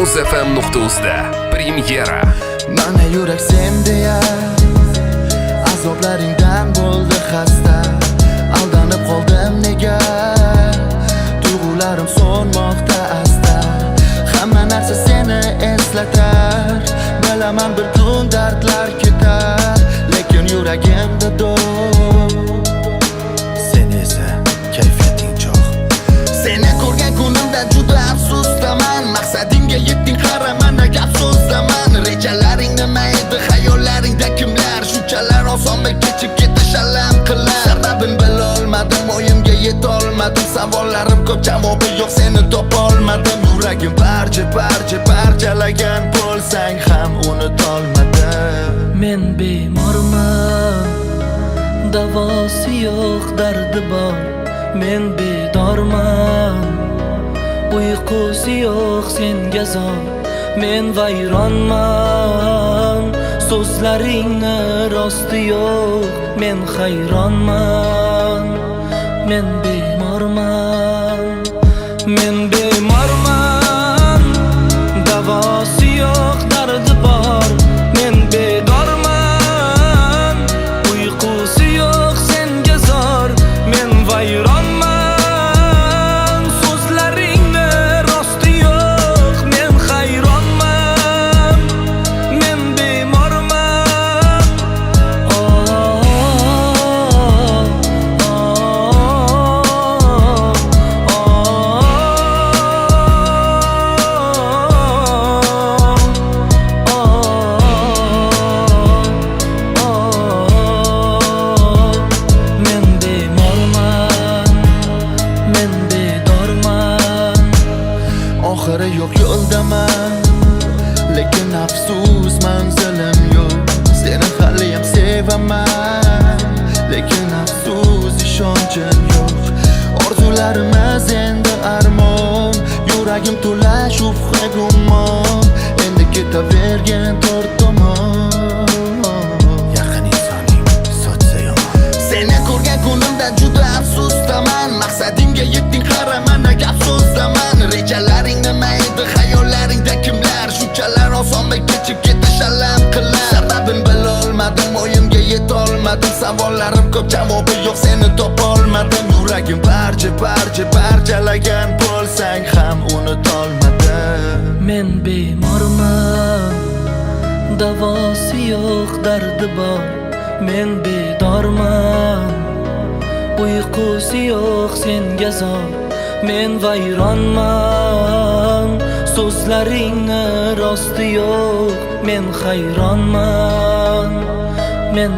Muzfm.uz'da premyera. Mana yurak sen deya azoblaringdan bo'ldi xasta. Aldanib qoldim nega? Tuyg'ularim so'nmoqda asta. Hamma narsa seni eslatar. Bilaman bir kun dardlar ketar, lekin yuragimda do'q. Sen esa kayfiyating cho'q. Seni ko'rgan kunimda juda afsusdaman. Maqsadingga yetding, qara mana gap so'zdaman. Rejalaring nima edi, xayollaringda kimlar? Shunchalar osonmi kechib ketish alam qilar. Sababin bilolmadim, o'yimga yetolmadim. Savollarim ko'p, javobi yo'q, seni topolmadim. Yuragim parchalagan bo'lsang ham unutolmadim. Men bemorman, davosi yo'q, dardi bor. Men bedorman, uyqusi yo'q, senga zor. Men vayronman, so'zlaringni rosti yo'q. Men hayronman, men bemorman. Men bemorman, davosi yo'q, dardi bor. Men bedorman, uyqusi yo'q, senga zor. Men vayronman, so'zlaringni rosti yo'q. Men hayronman, men bemorman. Oxiri yo'q yo'ldaman, lekin afsus manzilim yo'q. Seni haliyam sevaman, lekin afsus ishonchim yo'q. Orzularimiz endi armon, yuragim to'la shubha gumon. Endi ketavergan tor tomon. Yaqin insoning sochsa yomon. Seni ko'rgan kunimda juda afsusdaman. Maqsadingga yetding, qara mana gap so'zdaman. Rejalaring nima edi, xayollaringda kimlar? Shunchalar osonmi kechib ketish alam qilar. Sababin bilolmadim, o'yimga yetolmadim. Savollarim ko'p, javobi yo'q, seni topolmadim. Yuragim parchalagan bo'lsang ham unutolmadim. Men bemorman, davosi yo'q, dardi bor. Men bedorman, uyqusi yo'q, senga zor. Men vayronman, so'zlaringni rosti yo'q. Men hayronman, men